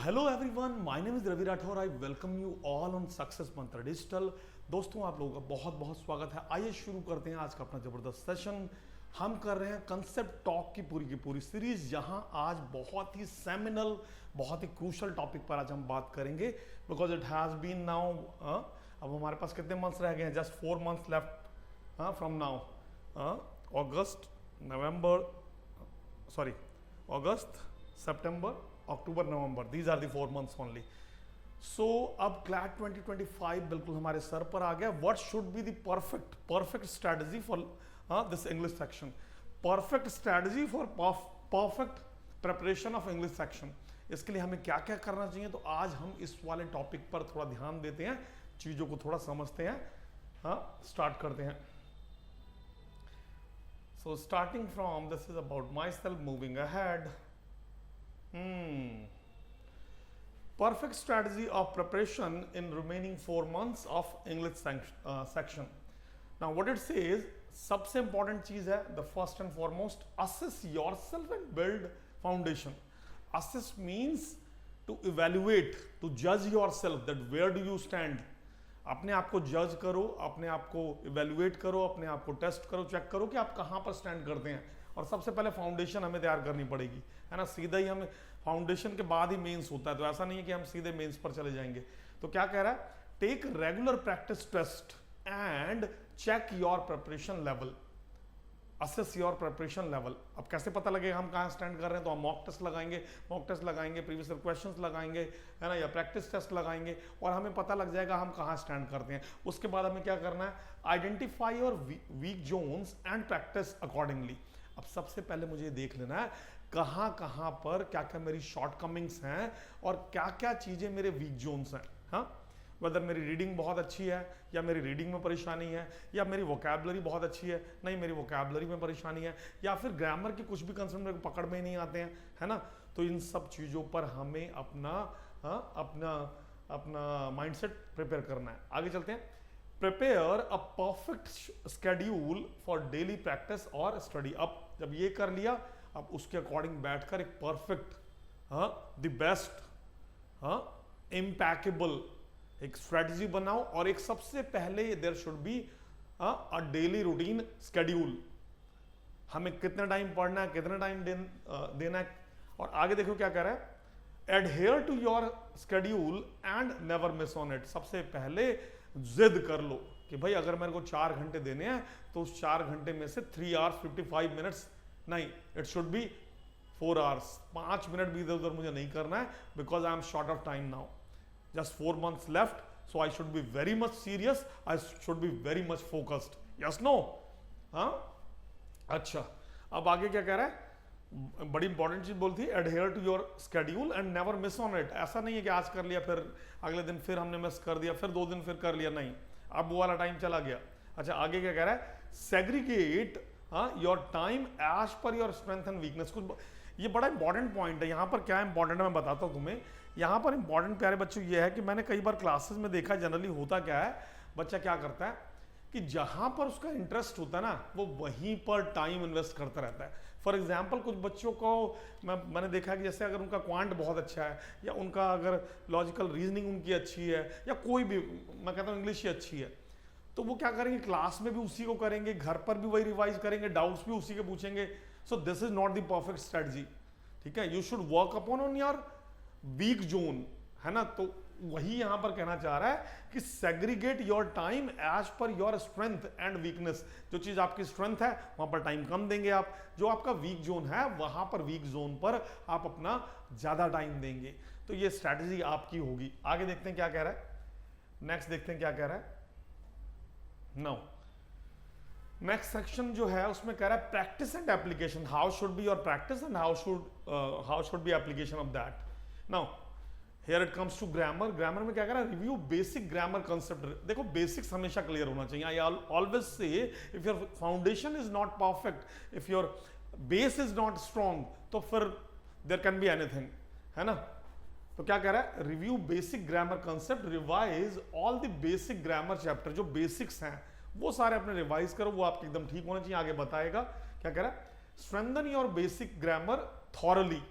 Hello everyone, my name is Ravi Rathore. I welcome you all on Success Mantra Digital. दोस्तों, आप लोगों का बहुत बहुत स्वागत है। आइए शुरू करते हैं आज का अपना जबरदस्त सेशन। हम कर रहे हैं कंसेप्ट टॉक की पूरी सीरीज, जहां आज बहुत ही सेमिनल, बहुत ही क्रूशल टॉपिक पर आज हम बात करेंगे। Because it has been now, अब हमारे पास कितने मंथ्स रह गए हैं? Just 4 months left from now. August, November, sorry, August, September, October, November, these are the 4 months only. So अब क्लैट 2025 बिल्कुल हमारे सर पर आ गया। What should be the perfect strategy for this English section, perfect strategy for perfect preparation of English section. इसके लिए हमें क्या क्या करना चाहिए, तो आज हम इस वाले टॉपिक पर थोड़ा ध्यान देते हैं, चीजों को थोड़ा समझते हैं। स्टार्ट करते हैं। So starting from, this is about my self, moving ahead. Perfect strategy of preparation in remaining 4 months of English section. Now what it says, सबसे important चीज है, the first and foremost, assess yourself and build foundation. Assess means to evaluate, to judge yourself that where do you stand. अपने आप को जज करो, अपने आप को इवेल्युएट करो, अपने आप को टेस्ट करो, चेक करो कि आप कहाँ पर स्टैंड करते हैं। और सबसे पहले फाउंडेशन हमें तैयार करनी पड़ेगी, है ना। सीधा ही हमें फाउंडेशन के बाद ही मेंस होता है, तो ऐसा नहीं है कि हम सीधे मेंस पर चले जाएंगे। तो क्या कह रहा है? Take regular practice test and check your preparation level, assess your preparation level. अब कैसे पता लगेगा हम कहाँ स्टैंड कर रहे हैं? तो हम मॉक टेस्ट लगाएंगे, प्रीवियस ईयर क्वेश्चंस लगाएंगे, है ना, या प्रैक्टिस टेस्ट लगाएंगे, और हमें पता लग जाएगा हम कहाँ स्टैंड करते हैं। उसके बाद हमें क्या करना है? Identify your weak zones and practice accordingly. अब सबसे पहले मुझे देख लेना है कहाँ पर क्या क्या मेरी शॉर्टकमिंग्स हैं और क्या क्या चीजें मेरे वीक जोन्स हैं। हाँ, वेदर मेरी रीडिंग बहुत अच्छी है या मेरी रीडिंग में परेशानी है, या मेरी वोकैबुलरी बहुत अच्छी है, नहीं मेरी वोकैबुलरी में परेशानी है, या फिर ग्रामर के कुछ भी कंसेप्ट मेरे को पकड़ में ही नहीं आते हैं, है ना। तो इन सब चीज़ों पर हमें अपना माइंडसेट प्रिपेयर करना है। आगे चलते हैं। Prepare a perfect schedule for daily practice और स्टडी। अब जब ये कर लिया, अब उसके अकॉर्डिंग बैठकर एक परफेक्ट, द बेस्ट, इम्पैकेबल एक स्ट्रेटजी बनाओ। और एक सबसे पहले there should be a daily routine schedule. हमें कितना टाइम पढ़ना है, कितना टाइम देना है। और आगे देखो क्या कह रहा है? Adhere to your schedule and never miss on it. सबसे पहले जिद कर लो कि भाई अगर मेरे को 4 घंटे देने हैं तो उस 4 घंटे में से 3 hours 55 minutes नहीं, it should be 4 hours। 5 minute भी इधर उधर मुझे नहीं करना है, because I am short of time now, just 4 months left, so I should be very much serious, I should be very much focused. Yes, no? हाँ, अच्छा। अब आगे क्या कह रहा है? बड़ी इंपॉर्टेंट चीज बोलती है, adhere to your schedule and never miss on it. ऐसा नहीं है कि आज कर लिया फिर अगले दिन फिर हमने मिस कर दिया, फिर 2 दिन फिर कर लिया, नहीं, अब वो वाला टाइम चला गया। अच्छा, आगे क्या कह रहा है? Segregate your time as per your strength and weakness. कुछ ये बड़ा इंपॉर्टेंट पॉइंट है। यहाँ पर क्या इंपॉर्टेंट है मैं बताता हूँ तुम्हें। यहाँ पर इंपॉर्टेंट प्यारे बच्चों ये है कि मैंने कई बार क्लासेस में देखा, जनरली होता क्या है, बच्चा क्या करता है कि जहां पर उसका इंटरेस्ट होता है ना, वो वहीं पर टाइम इन्वेस्ट करता रहता है। फॉर एग्जाम्पल, कुछ बच्चों को मैंने देखा कि जैसे अगर उनका क्वांट बहुत अच्छा है, या उनका अगर लॉजिकल रीजनिंग उनकी अच्छी है, या कोई भी, मैं कहता हूँ इंग्लिश ही अच्छी है, तो वो क्या करेंगे? क्लास में भी उसी को करेंगे, घर पर भी वही रिवाइज करेंगे, डाउट्स भी उसी के पूछेंगे। So this is not the perfect strategy, ठीक है। You should work upon on your week zone, है ना। तो वही यहां पर कहना चाह रहा है कि segregate your time as per your strength and weakness. जो चीज आपकी स्ट्रेंथ है वहां पर टाइम कम देंगे आप, जो आपका वीक जोन है वहां पर, वीक जोन पर आप अपना ज्यादा टाइम देंगे। तो ये स्ट्रैटेजी आपकी होगी। आगे देखते हैं क्या कह रहा है, नेक्स्ट देखते हैं क्या कह रहा है। नाउ नेक्स्ट सेक्शन जो है उसमें कह रहा है practice and application. How should be your practice and how should be application of that. Now here it comes to grammar. Grammar में क्या कह रहा है? Review basic grammar concept. देखो, बेसिक्स हमेशा क्लियर होना चाहिए। I always say if your foundation is not perfect, if your base is not strong, तो फिर देयर कैन बी एनीथिंग, है ना। तो क्या कह रहा है? Review basic grammar concept, revise all the basic grammar chapter. जो बेसिक्स हैं वो सारे अपने रिवाइज करो, वो आपके एकदम ठीक होने चाहिए। आगे बताएगा क्या कह रहा है? Strengthen your basic grammar thoroughly.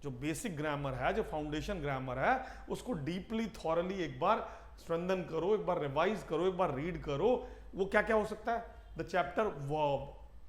जो बेसिक ग्रामर है, जो फाउंडेशन ग्रामर है, उसको डीपली थॉरली एक बार स्ट्रेंथन करो, एक बार रिवाइज करो, एक बार रीड करो। वो क्या क्या हो सकता है? The chapter verb,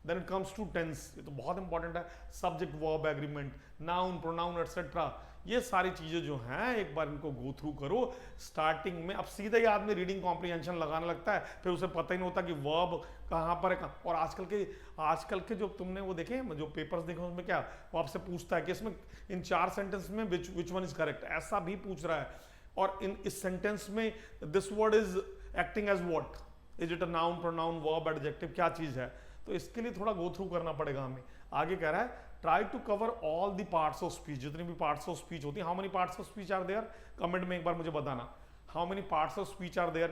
then it comes to tense, ये तो बहुत इंपॉर्टेंट है, subject verb agreement, noun pronoun etcetera, ये सारी चीजें जो हैं एक बार इनको गो थ्रू करो। स्टार्टिंग में अब सीधे ही आदमी रीडिंग कॉम्प्रिहेंशन लगाने लगता है, फिर उसे पता ही नहीं होता कि वर्ब कहाँ पर है कहाँ। और आजकल के जो तुमने वो देखे, जो पेपर्स देखे, उसमें क्या वो आपसे पूछता है कि इसमें इन 4 सेंटेंस में विच वन इज करेक्ट, ऐसा भी पूछ रहा है। और इस सेंटेंस में this word is acting as what, is it a noun pronoun verb adjective, क्या चीज है? तो इसके लिए थोड़ा गो थ्रू करना पड़ेगा हमें। आगे कह रहा है try to cover all the parts of speech, जितनी भी पार्ट्स ऑफ स्पीच होती है। How many parts of speech are there? Comment में एक बार मुझे बताना, how many parts of speech are there.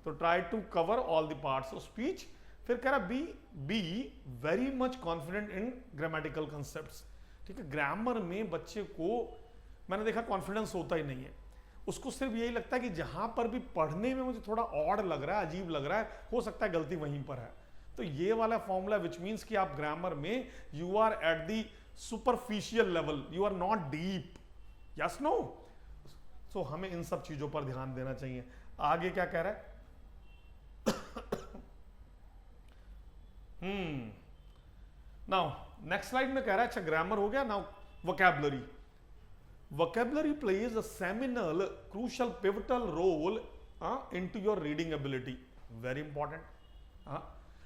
तो try to cover all the parts of speech. फिर कह रहा be very much confident in grammatical concepts. ठीक है, ग्रामर में बच्चे को मैंने देखा कॉन्फिडेंस होता ही नहीं है, उसको सिर्फ यही लगता है कि जहां पर भी पढ़ने में मुझे थोड़ा ऑड लग रहा है, अजीब लग रहा है, हो सकता है गलती वहीं पर है। तो ये वाला फॉर्मूला विच मीन्स कि आप ग्रामर में you are at the superficial level, you are not deep, yes no. So हमें इन सब चीजों पर ध्यान देना चाहिए। आगे क्या कह रहा है? नाउ नेक्स्ट स्लाइड में कह रहा है, अच्छा ग्रामर हो गया, now vocabulary. Vocabulary plays a seminal, crucial, pivotal role into your reading ability. Very important.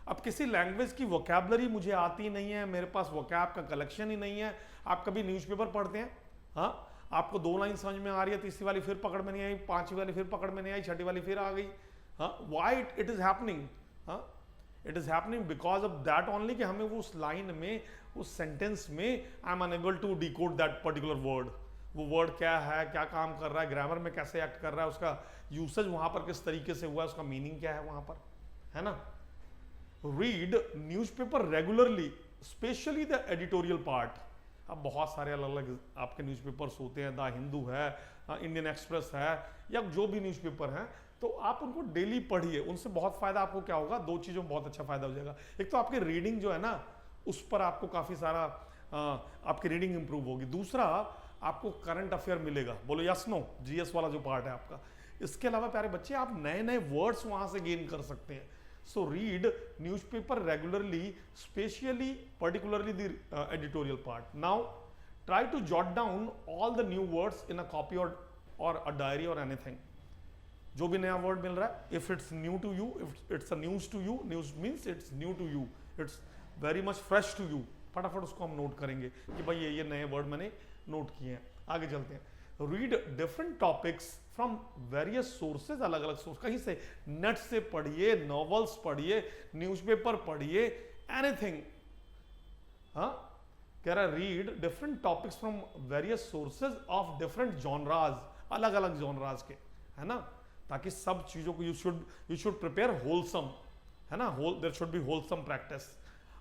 अब किसी लैंग्वेज की वोकैबुलरी मुझे आती नहीं है, मेरे पास वोकैब का कलेक्शन ही नहीं है। आप कभी न्यूज़पेपर पढ़ते हैं, आपको 2 लाइन समझ में आ रही है, तीसरी वाली फिर पकड़ में नहीं आई, 5वीं वाली फिर पकड़ में नहीं आई, 6ठी वाली फिर आ गई। Why it is happening? It is happening because of that only, कि हमें वो उस लाइन में, उस सेंटेंस में I am unable to decode that particular word. वो वर्ड क्या है, क्या काम कर रहा है, ग्रामर में कैसे एक्ट कर रहा है, उसका यूसेज वहां पर किस तरीके से हुआ है, उसका मीनिंग क्या है वहां पर, है ना। Read newspaper regularly, specially the editorial part. अब बहुत सारे अलग अलग आपके न्यूज़पेपर्स होते हैं, द हिंदू है, इंडियन एक्सप्रेस है, या जो भी न्यूज़पेपर हैं, तो आप उनको डेली पढ़िए, उनसे बहुत फायदा आपको क्या होगा, 2 चीज़ों में बहुत अच्छा फायदा हो जाएगा। एक तो आपकी रीडिंग जो है ना, उस पर आपको काफ़ी सारा आपकी रीडिंग इंप्रूव होगी। दूसरा, आपको करंट अफेयर मिलेगा, बोलो यस नो, जीएस वाला जो पार्ट है आपका। इसके अलावा प्यारे बच्चे, आप नए नए वर्ड्स वहां से गेन कर सकते हैं। So read newspaper regularly, specially particularly the editorial part. Now try to jot down all the new words in a copy और अ डायरी और एनीथिंग। जो भी नया वर्ड मिल रहा है, if it's new to you, if it's a news to you, news means it's new to you, it's very much fresh to you, फटाफट उसको हम नोट करेंगे कि भाई ये नए वर्ड मैंने नोट किए हैं। आगे चलते हैं। Read different topics from various sources, अलग अलग सोर्स, कहीं से नेट से पढ़िए, नॉवेल्स पढ़िए, न्यूज़पेपर पढ़िए, एनीथिंग। कह रहा है read different topics from various sources of different genres, अलग अलग जॉनराज के, है ना, ताकि सब चीजों को यू शुड प्रिपेयर होलसम, है ना, there should be wholesome practice.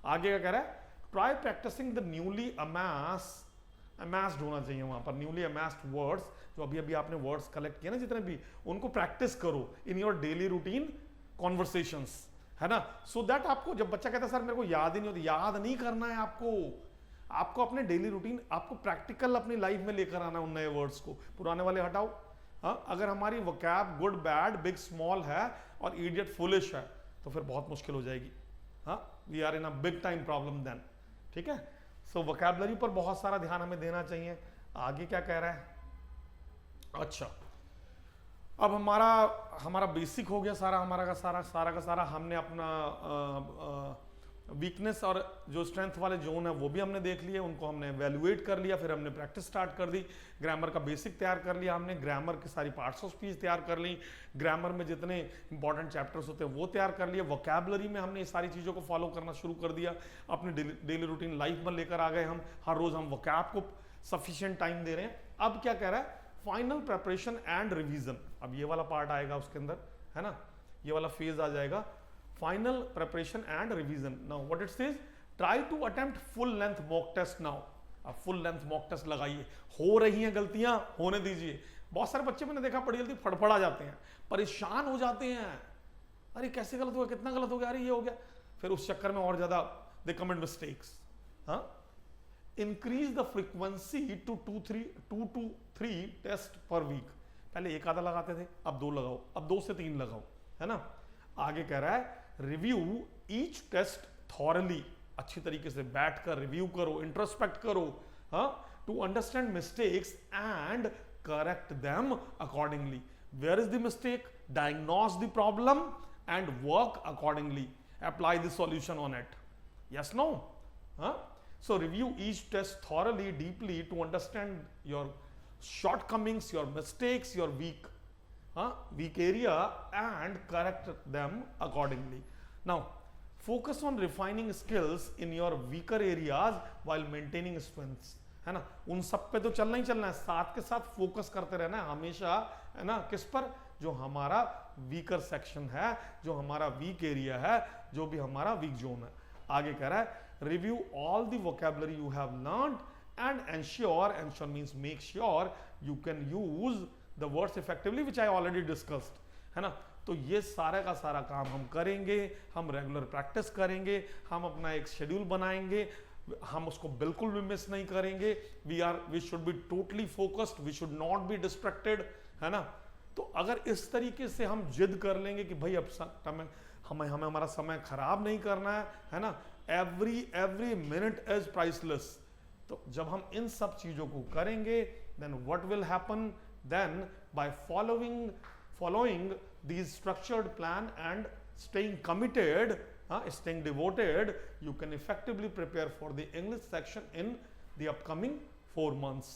आगे क्या कह रहा है? Try practicing the newly amassed होना चाहिए वहां पर, न्यूली अमास्ड वर्ड्स, जो अभी अभी आपने वर्ड्स कलेक्ट किए ना जितने भी, उनको प्रैक्टिस करो in your daily routine conversations, है ना। सो दैट आपको, जब बच्चा कहता है सर मेरे को याद ही नहीं होती, याद नहीं करना है आपको अपने डेली रूटीन, आपको प्रैक्टिकल अपनी लाइफ में लेकर आना उन नए वर्ड्स को, पुराने वाले हटाओ। अगर हमारी vocab good bad big small है और इडियट फुलिश है, तो फिर बहुत मुश्किल हो जाएगी। We are in a big time problem then. ठीक है, सो वोकैबुलरी पर बहुत सारा ध्यान हमें देना चाहिए। आगे क्या कह रहा है? अच्छा, अब हमारा बेसिक हो गया सारा, हमारा का सारा हमने अपना वीकनेस और जो स्ट्रेंथ वाले जोन है वो भी हमने देख लिए, उनको हमने एवेल्युएट कर लिया, फिर हमने प्रैक्टिस स्टार्ट कर दी, ग्रामर का बेसिक तैयार कर लिया हमने, ग्रामर की सारी पार्ट्स ऑफ स्पीच तैयार कर ली, ग्रामर में जितने इंपॉर्टेंट चैप्टर्स होते हैं वो तैयार कर लिए, वोकैबुलरी में हमने ये सारी चीज़ों को फॉलो करना शुरू कर दिया, अपने डेली रूटीन लाइफ में लेकर आ गए हम, हर रोज़ हम वोकैब को सफिशिएंट टाइम दे रहे हैं। अब क्या कह रहा है? Final preparation and revision. अब ये वाला पार्ट आएगा उसके अंदर, है ना, ये वाला फेज आ जाएगा, final preparation and revision. Now what it says, try to attempt full length mock test now. अब फुल लेंथ मॉक टेस्ट लगाइए, हो रही हैं गलतियां, होने दीजिए। बहुत सारे बच्चे मैंने देखा बड़ी जल्दी फड़फड़ा जाते हैं, परेशान हो जाते हैं, अरे कैसे गलत हो गया, कितना गलत हो गया, अरे ये हो गया, फिर उस चक्कर में और ज्यादा they commit mistakes. Increase the frequency to 2 to 3 test per week. पहले एक आधा लगाते थे, अब 2 लगाओ, अब 2 से 3 लगाओ, है ना। आगे कह रहा है रिव्यू ईच टेस्ट थॉरली, अच्छी तरीके से बैठकर रिव्यू करो, इंट्रोस्पेक्ट करो, हाँ, to understand mistakes and correct them accordingly. Where is the mistake, diagnose the problem and work accordingly, apply the solution on it. Yes, no, हाँ। So review each test thoroughly, deeply to understand your shortcomings, your mistakes, your weak area, and correct them accordingly. Now, focus on refining skills in your weaker areas while maintaining strengths. है ना, उन सब पे तो चलना ही चलना है, साथ के साथ फोकस करते रहना है हमेशा, है ना, किस पर, जो हमारा वीकर सेक्शन है, जो हमारा वीक एरिया है, जो भी हमारा वीक जोन है। आगे कह रहा है review all the vocabulary you have learned and ensure means make sure you can use the words effectively, which I already discussed, है ना। तो ये सारा का सारा काम हम करेंगे, हम रेगुलर प्रैक्टिस करेंगे, हम अपना एक शेड्यूल बनाएंगे, हम उसको बिल्कुल भी मिस नहीं करेंगे। We should be totally focused, we should not be distracted, है ना। तो अगर इस तरीके से हम जिद कर लेंगे कि भाई अब हमें हमारा समय खराब नहीं करना है ना, every minute is priceless, तो जब हम इन सब चीजों को करेंगे, then what will happen, then by following these structured plan and staying committed, staying devoted, you can effectively prepare for the English section in the upcoming 4 months.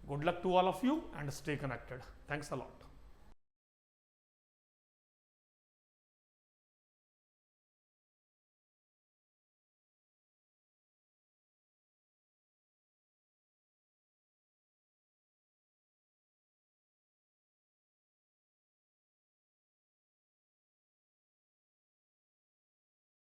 Good luck to all of you and stay connected. Thanks a lot.